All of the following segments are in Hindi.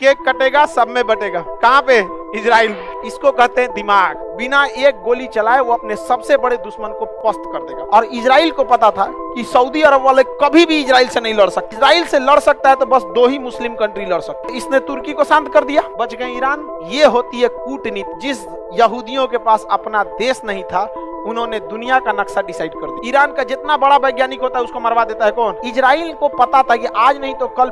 केक कटेगा, सब में बटेगा। कहाँ पे? इजराइल। इसको कहते हैं दिमाग। बिना एक गोली चलाए वो अपने सबसे बड़े दुश्मन को पस्त कर देगा। और इजराइल को पता था कि सऊदी अरब वाले कभी भी इजराइल से नहीं लड़ सकते। इजराइल से लड़ सकता है तो बस 2 ही मुस्लिम कंट्री लड़ सकते। इसने तुर्की को शांत कर दिया, बच गए ईरान। ये होती है कूटनीति। जिस यहूदियों के पास अपना देश नहीं था, उन्होंने दुनिया का नक्शा डिसाइड कर दिया। ईरान का जितना बड़ा वैज्ञानिक होता है उसको मरवा देता है कौन? इजराइल को पता था कि आज नहीं तो कल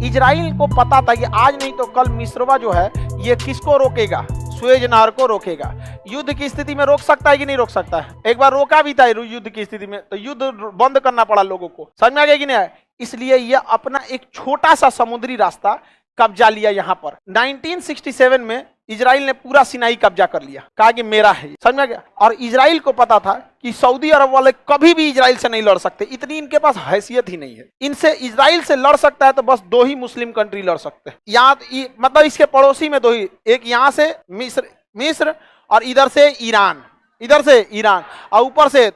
इजराइल को पता था कि आज नहीं तो कल मिस्रवा जो है ये किसको रोकेगा? सुएज नहर को रोकेगा। युद्ध की स्थिति में रोक सकता है कि नहीं रोक सकता है? एक बार रोका भी था युद्ध की स्थिति में, तो युद्ध बंद करना पड़ा लोगों को। समझ में आ गया कि नहीं? इसलिए ये अपना एक छोटा सा समुद्री रास्ता कब्जा लिया। यहाँ पर 1967 में इजराइल ने पूरा सिनाई कब्जा कर लिया, कहा कि मेरा है। समझ में गया? और इजराइल को पता था कि सऊदी अरब वाले कभी भी इजराइल से नहीं लड़ सकते, इतनी इनके पास हैसियत ही नहीं है। इनसे इजराइल से लड़ सकता है तो बस 2 ही मुस्लिम कंट्री लड़ सकते हैं। यहाँ मतलब इसके पड़ोसी में 2 ही, एक यहाँ से मिस्र और इधर से ईरान, और ऊपर से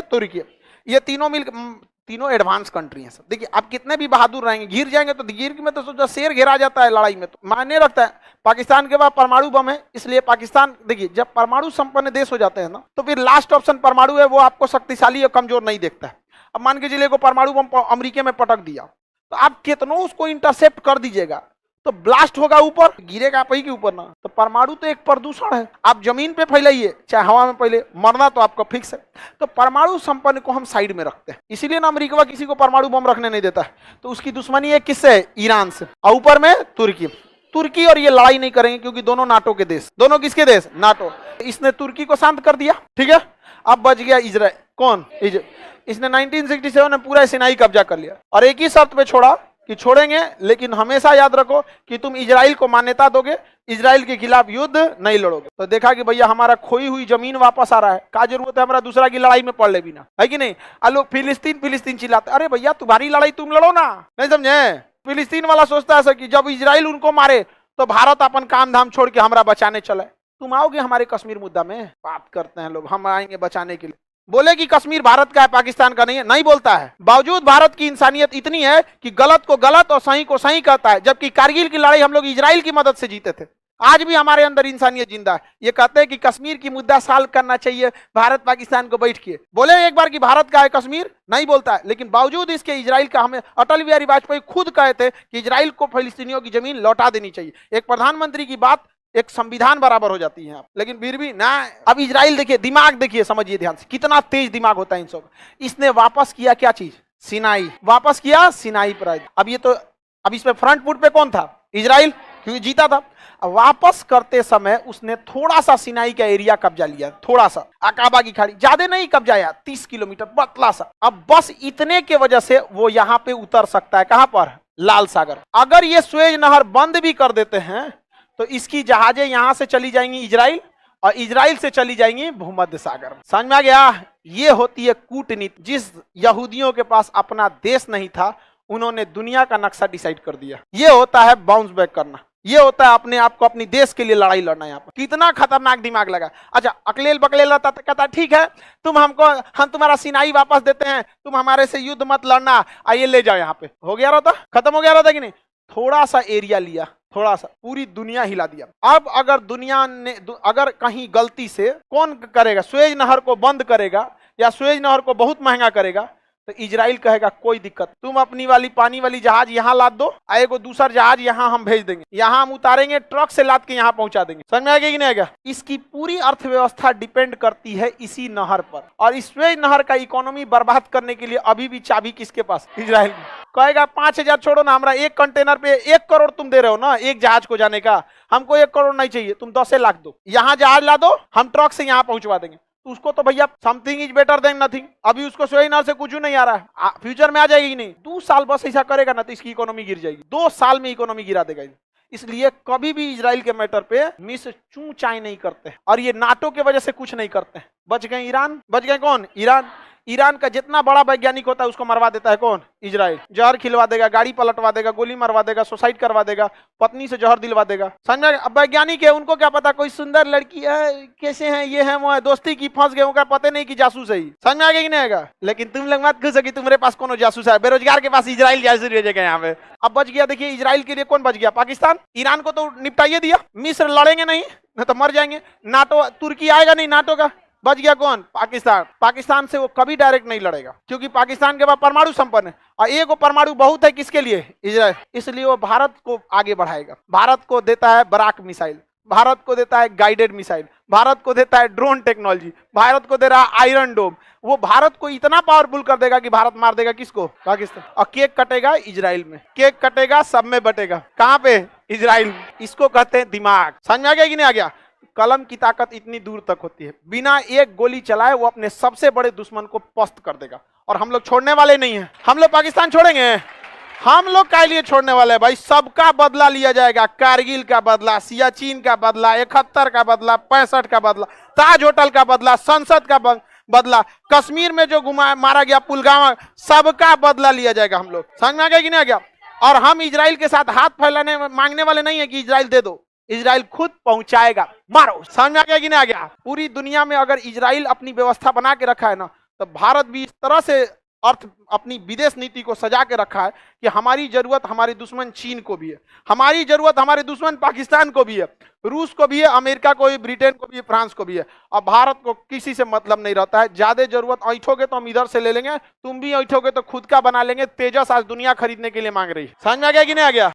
तुर्की। ये तीनों एडवांस कंट्री हैं सब। देखिए आप कितने भी बहादुर रहेंगे, घिर जाएंगे तो गिर में तो सोचा शेर घेरा जाता है लड़ाई में, तो मायने रखता है। पाकिस्तान के बाद परमाणु बम है, इसलिए पाकिस्तान, देखिए जब परमाणु संपन्न देश हो जाते हैं ना, तो फिर लास्ट ऑप्शन परमाणु है, वो आपको शक्तिशाली और कमजोर नहीं देखता है। अब मान के चलिए को परमाणु बम अमेरिका में पटक दिया, तो आप कितनों उसको इंटरसेप्ट कर दीजिएगा तो ब्लास्ट होगा ऊपर, गिरेगा आप ही के ऊपर ना। तो परमाणु तो एक प्रदूषण है, आप जमीन पे फैलाइए चाहे हवा में फैले, मरना तो आपका फिक्स है। तो परमाणु संपन्न को हम साइड में रखते हैं, इसीलिए ना अमेरिका किसी को परमाणु बम रखने नहीं देता है। तो उसकी दुश्मनी है किससे? ईरान से। और ऊपर में तुर्की और ये लड़ाई नहीं करेंगे क्योंकि दोनों नाटो के देश। दोनों किसके देश? नाटो। इसने तुर्की को शांत कर दिया, ठीक है। अब बच गया इजराइल। कौन? इसने 1967 में पूरा सिनाई कब्जा कर लिया और एक ही शर्त पे छोड़ा कि छोड़ेंगे, लेकिन हमेशा याद रखो कि तुम इजराइल को मान्यता दोगे, इजराइल के खिलाफ युद्ध नहीं लड़ोगे। तो देखा कि भैया हमारा खोई हुई जमीन वापस आ रहा है, क्या जरूरत है हमारा दूसरा की लड़ाई में पड़ ले बिना, है कि नहीं? लोग फिलिस्तीन चिल्लाते, अरे भैया तुम्हारी लड़ाई तुम लड़ो ना, नहीं समझे? फिलिस्तीन वाला सोचता है कि जब इजराइल उनको मारे तो भारत अपन काम धाम छोड़ के हमारा बचाने चले। तुम आओगे हमारे कश्मीर मुद्दा में? बात करते हैं लोग, हम आएंगे बचाने के लिए। बोले कि कश्मीर भारत का है, पाकिस्तान का नहीं है, नहीं बोलता है। बावजूद भारत की इंसानियत इतनी है कि गलत को गलत और सही को सही कहता है। जबकि कारगिल की लड़ाई हम लोग इजराइल की मदद से जीते थे। आज भी हमारे अंदर इंसानियत जिंदा है। ये कहते हैं कि कश्मीर की मुद्दा सॉल्व करना चाहिए भारत पाकिस्तान को बैठ के। बोले एक बार कि भारत का है कश्मीर, नहीं बोलता है। लेकिन बावजूद इसके इजराइल का, हमें अटल बिहारी वाजपेयी खुद कहे थे कि इजराइल को फिलिस्तीनियों की जमीन लौटा देनी चाहिए। एक प्रधानमंत्री की बात एक संविधान बराबर हो जाती है, लेकिन फिर भी ना। अब इजराइल देखिए, दिमाग देखिए, समझिए ध्यान से, कितना तेज दिमाग होता है इन सब। इसने वापस किया क्या चीज? सिनाई। वापस किया सिनाई पर। अब इसमें फ्रंट फुट पे कौन था? इजराइल, क्योंकि जीता था। वापस करते समय उसने थोड़ा सा सिनाई का एरिया कब्जा लिया, थोड़ा सा अकाबा की खाड़ी, ज्यादा नहीं कब्जाया, 30 किलोमीटर पतला सा। अब बस इतने के वजह से वो यहाँ पे उतर सकता है। कहां पर? लाल सागर। अगर ये सुएज नहर बंद भी कर देते हैं तो इसकी जहाजें यहां से चली जाएंगी इजराइल, और इजराइल से चली जाएंगी भूमध्य सागर। समझ में आ गया? ये होती है कूटनीति। जिस यहूदियों के पास अपना देश नहीं था, उन्होंने दुनिया का नक्शा डिसाइड कर दिया। ये होता है बाउंस बैक करना, ये होता है अपने आप को, अपनी देश के लिए लड़ाई लड़ना। यहाँ पर कितना खतरनाक दिमाग लगा। अच्छा, अकलेल बकलेल रहता तो कहता ठीक है, हम तुम्हारा सिनाई वापस देते हैं, तुम हमारे से युद्ध मत लड़ना, आइए ले जाओ। यहाँ पे हो गया रहता, खत्म हो गया रहता कि नहीं? थोड़ा सा एरिया लिया, थोड़ा सा, पूरी दुनिया हिला दिया। अब अगर दुनिया ने अगर कहीं गलती से, कौन करेगा? सुएज नहर को बंद करेगा या सुएज नहर को बहुत महंगा करेगा, तो इजराइल कहेगा कोई दिक्कत, तुम अपनी वाली पानी वाली जहाज यहाँ लाद दो, आएगा दूसरा जहाज यहाँ हम भेज देंगे, यहाँ हम उतारेंगे, ट्रक से लाद के यहाँ पहुंचा देंगे। समझ में आ गया कि नहीं आएगा? इसकी पूरी अर्थव्यवस्था डिपेंड करती है इसी नहर पर। और इस सुएज नहर का इकोनॉमी बर्बाद करने के लिए अभी भी चाबी किसके पास? इजराइल। कहेगा 5,000 छोड़ो ना, हमारा एक कंटेनर पे 1 करोड़ तुम दे रहे हो ना, एक जहाज को जाने का, हमको 1 करोड़ नहीं चाहिए, तुम 10 लाख दो, यहाँ जहाज ला दो, हम ट्रक से यहाँ पहुंचवा देंगे। तो उसको तो भैया something is better than nothing. अभी उसको सुएज नहर से कुछ नहीं आ रहा है, फ्यूचर में आ जाएगी नहीं। 2 साल बस ऐसा करेगा ना तो इसकी इकोनॉमी गिर जाएगी, 2 साल में इकोनॉमी गिरा देगा। इसलिए कभी भी इजराइल के मैटर पे मिस चू चाय नहीं करते, और ये नाटो के वजह से कुछ नहीं करते। बच गए ईरान, बच गए कौन? ईरान। ईरान का जितना बड़ा वैज्ञानिक होता है उसको मरवा देता है कौन? इजराइल। जहर खिलवा देगा, गाड़ी पलटवा देगा, गोली मरवा देगा, सुसाइड करवा देगा, पत्नी से जहर दिलवा देगा। समझ में? अब वैज्ञानिक है, उनको क्या पता कोई सुंदर लड़की है, कैसे है, ये है वो है, दोस्ती की फंस गए, उनका पता नहीं कि जासूस है। समझ में आ गया कि नहीं आएगा? लेकिन तुम लोग मत खुश हो कि तुम्हारे पास कौन जासूस है। बेरोजगार के पास इजराइल जासूस भेजेगा यहाँ पे। अब बच गया, देखिए इजराइल के लिए कौन बच गया? पाकिस्तान। ईरान को तो निपटाइए दिया, मिस्र लड़ेंगे नहीं तो मर जाएंगे। नाटो, तुर्की आएगा नहीं नाटो का, बच गया कौन? पाकिस्तान। पाकिस्तान से वो कभी डायरेक्ट नहीं लड़ेगा क्योंकि पाकिस्तान के पास परमाणु संपन्न है और एक परमाणु बहुत है किसके लिए? इजराइल। इसलिए वो भारत को आगे बढ़ाएगा। भारत को देता है बराक मिसाइल, भारत को देता है गाइडेड मिसाइल, भारत को देता है ड्रोन टेक्नोलॉजी, भारत को दे रहा है आयरन डोम। वो भारत को इतना पावरफुल कर देगा कि भारत मार देगा किसको? पाकिस्तान। और केक कटेगा इजराइल में, केक कटेगा सब में बटेगा। कहां पे? इजराइल। इसको कहते हैं दिमाग। समझ में आ गया कि नहीं आ गया? कलम की ताकत इतनी दूर तक होती है, बिना एक गोली चलाए वो अपने सबसे बड़े दुश्मन को पस्त कर देगा। और हम लोग छोड़ने वाले नहीं हैं। हम लोग पाकिस्तान छोड़ेंगे? हम लोग क्या लिए छोड़ने वाले हैं भाई? सबका बदला लिया जाएगा। कारगिल का बदला, सियाचिन का बदला, 71 का बदला, 65 का बदला, ताज होटल का बदला, संसद का बदला, कश्मीर में जो मारा गया पुलवामा, सबका बदला लिया जाएगा हम लोग। समझ में आ गया कि नहीं आ गया? और हम इजराइल के साथ हाथ फैलाने मांगने वाले नहीं है कि इजराइल दे दो, इजराइल खुद पहुंचाएगा। मारो। समझ में आ गया कि नहीं आ गया? पूरी दुनिया में अगर इजराइल अपनी व्यवस्था बना के रखा है ना, तो भारत भी इस तरह से अपनी विदेश नीति को सजा के रखा है कि हमारी जरूरत हमारे दुश्मन चीन को भी है, हमारी जरूरत हमारे दुश्मन पाकिस्तान को भी है, रूस को भी है, अमेरिका को भी, ब्रिटेन को भी है, फ्रांस को भी है। और भारत को किसी से मतलब नहीं रहता है। ज्यादा जरूरत ऐठोगे तो हम इधर से ले लेंगे, तुम भी ऐठोगे तो खुद का बना लेंगे। तेजस आज दुनिया खरीदने के लिए मांग रही है। समझ में आ गया कि नहीं आ गया?